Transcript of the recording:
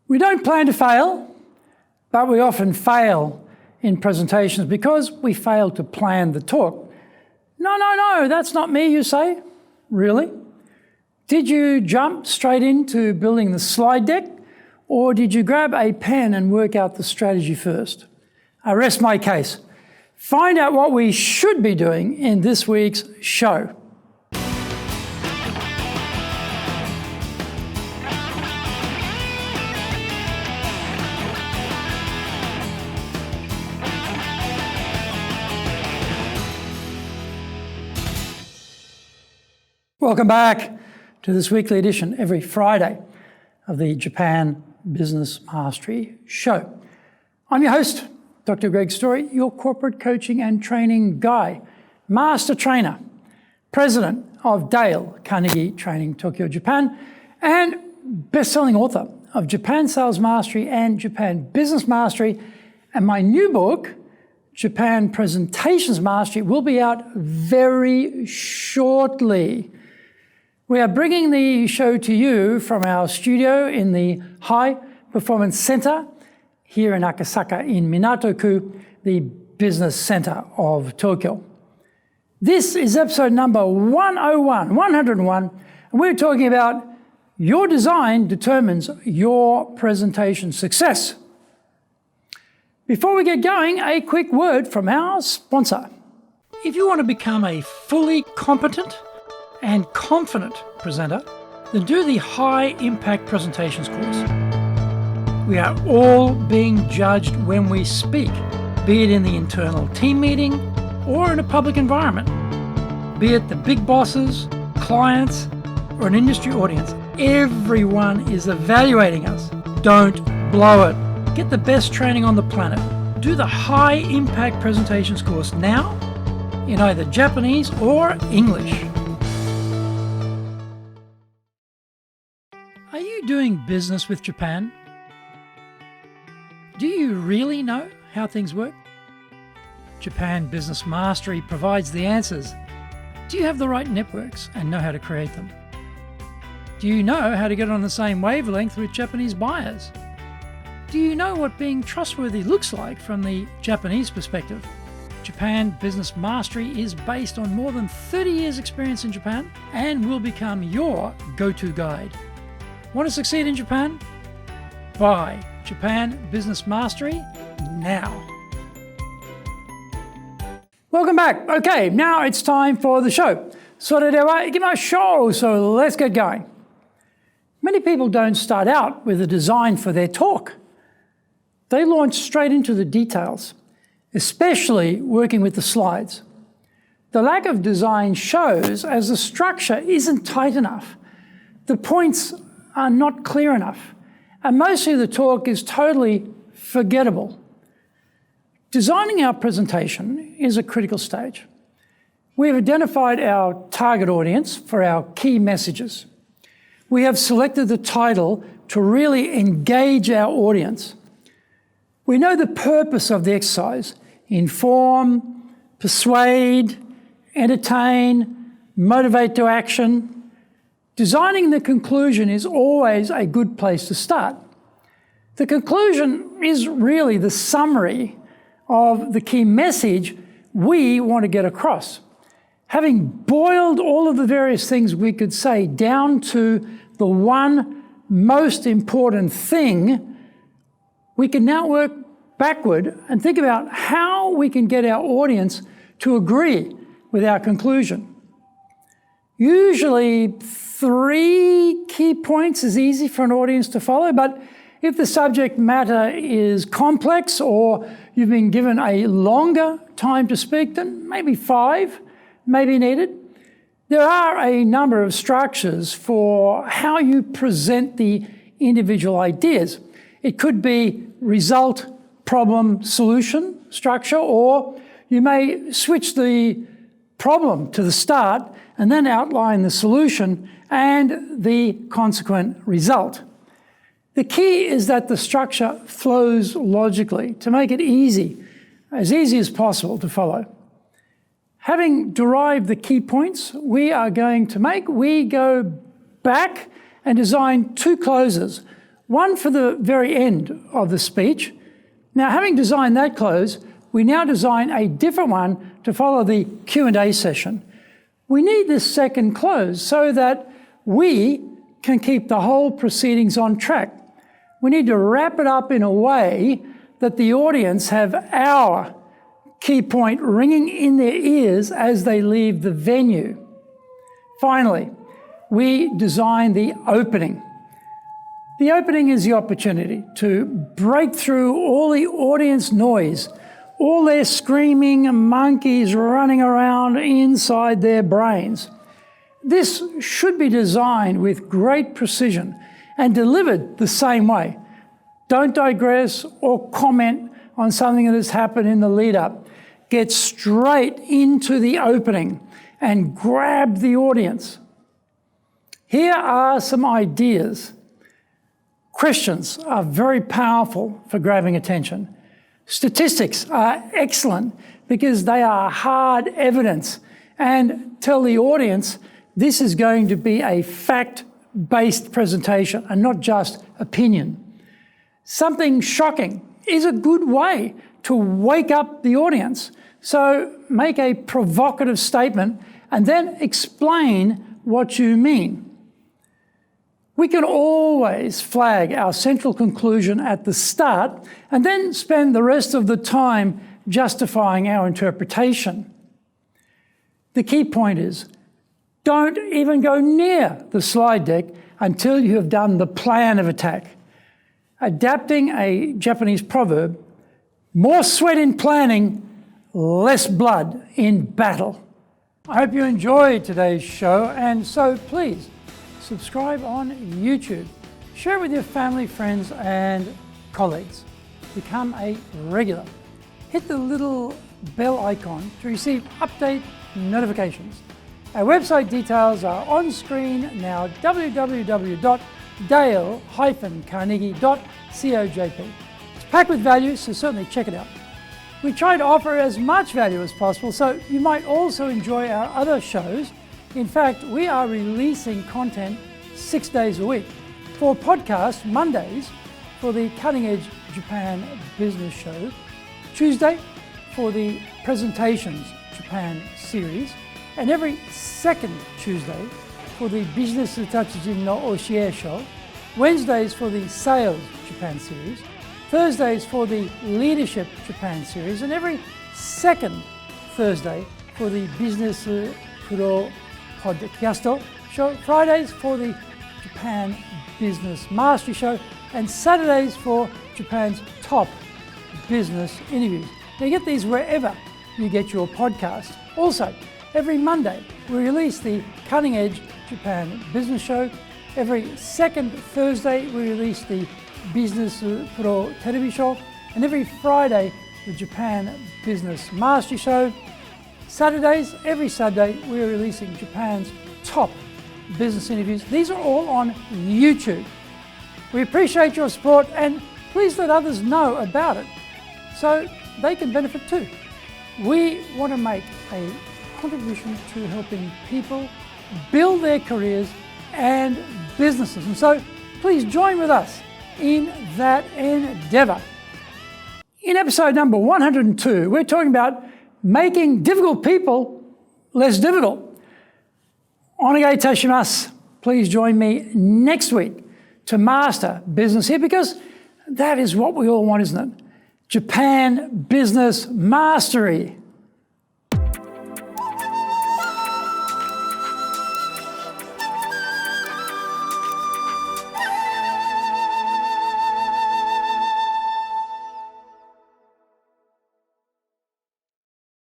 We don't plan to fail, but we often fail in presentations because we fail to plan the talk. No, that's not me, you say. Really? Did you jump straight into building the slide deck, or did you grab a pen and work out the strategy first? I rest my case. Find out what we should be doing in this week's show. Welcome back to this weekly edition every Friday of the Japan Business Mastery Show. I'm your host, Dr. Greg Story, your corporate coaching and training guy, master trainer, president of Dale Carnegie Training Tokyo, Japan, and best-selling author of Japan Sales Mastery and Japan Business Mastery. And my new book, Japan Presentations Mastery, will be out very shortly. We are bringing the show to you from our studio in the High Performance Center here in Akasaka in Minato-ku, the business center of Tokyo. This is episode number 101, and we're talking about your design determines your presentation success. Before we get going, a quick word from our sponsor. If you want to become a fully competent and confident presenter, then do the High Impact Presentations course. We are all being judged when we speak, be it in the internal team meeting or in a public environment, be it the big bosses, clients, or an industry audience. Everyone is evaluating us. Don't blow it. Get the best training on the planet. Do the High Impact Presentations course now in either Japanese or English. Are you doing business with Japan? Do you really know how things work? Japan Business Mastery provides the answers. Do you have the right networks and know how to create them? Do you know how to get on the same wavelength with Japanese buyers? Do you know what being trustworthy looks like from the Japanese perspective? Japan Business Mastery is based on more than 30 years' experience in Japan and will become your go-to guide. Want to succeed in Japan? Buy Japan Business Mastery now. Welcome back. Okay, now it's time for the show. それでは行きましょう. So let's get going. Many people don't start out with a design for their talk. They launch straight into the details, especially working with the slides. The lack of design shows as the structure isn't tight enough. The points are not clear enough, and mostly the talk is totally forgettable. Designing our presentation is a critical stage. We have identified our target audience for our key messages. We have selected the title to really engage our audience. We know the purpose of the exercise: inform, persuade, entertain, motivate to action. Designing the conclusion is always a good place to start. The conclusion is really the summary of the key message we want to get across. Having boiled all of the various things we could say down to the one most important thing, we can now work backward and think about how we can get our audience to agree with our conclusion. Usually 3 key points is easy for an audience to follow, but if the subject matter is complex or you've been given a longer time to speak, then maybe 5 may be needed. There are a number of structures for how you present the individual ideas. It could be result, problem, solution structure, or you may switch the problem to the start and then outline the solution and the consequent result. The key is that the structure flows logically to make it easy as possible to follow. Having derived the key points we are going to make, we go back and design 2 closes, one for the very end of the speech. Now, having designed that close, we now design a different one to follow the Q&A session. We need this second close so that we can keep the whole proceedings on track. We need to wrap it up in a way that the audience have our key point ringing in their ears as they leave the venue. Finally, we design the opening. The opening is the opportunity to break through all the audience noise, all their screaming monkeys running around inside their brains. This should be designed with great precision and delivered the same way. Don't digress or comment on something that has happened in the lead-up. Get straight into the opening and grab the audience. Here are some ideas. Questions are very powerful for grabbing attention. Statistics are excellent because they are hard evidence and tell the audience this is going to be a fact-based presentation and not just opinion. Something shocking is a good way to wake up the audience. So make a provocative statement and then explain what you mean. We can always flag our central conclusion at the start and then spend the rest of the time justifying our interpretation. The key point is, don't even go near the slide deck until you have done the plan of attack. Adapting a Japanese proverb, more sweat in planning, less blood in battle. I hope you enjoyed today's show, and so please subscribe on YouTube. Share it with your family, friends, and colleagues. Become a regular. Hit the little bell icon to receive update notifications. Our website details are on screen now, www.dale-carnegie.co.jp. It's packed with value, so certainly check it out. We try to offer as much value as possible, so you might also enjoy our other shows. In fact, we are releasing content 6 days a week. For podcast, Mondays for the Cutting Edge Japan Business Show, Tuesday for the Presentations Japan series, and every second Tuesday for the Business Tatsujin no Oshie Show, Wednesdays for the Sales Japan series, Thursdays for the Leadership Japan series, and every second Thursday for the Business Pro Podcast Show, Fridays for the Japan Business Mastery Show, and Saturdays for Japan's top business interviews. Now, you get these wherever you get your podcast. Also, every Monday, we release the Cutting Edge Japan Business Show. Every second Thursday, we release the Business Pro Television Show. And every Friday, the Japan Business Mastery Show. Saturdays, every Saturday, we're releasing Japan's top business interviews. These are all on YouTube. We appreciate your support, and please let others know about it so they can benefit too. We want to make a contribution to helping people build their careers and businesses. And so please join with us in that endeavor. In episode number 102, we're talking about making difficult people less difficult. Onegai itashimasu. Please join me next week to master business here, because that is what we all want, isn't it? Japan Business Mastery.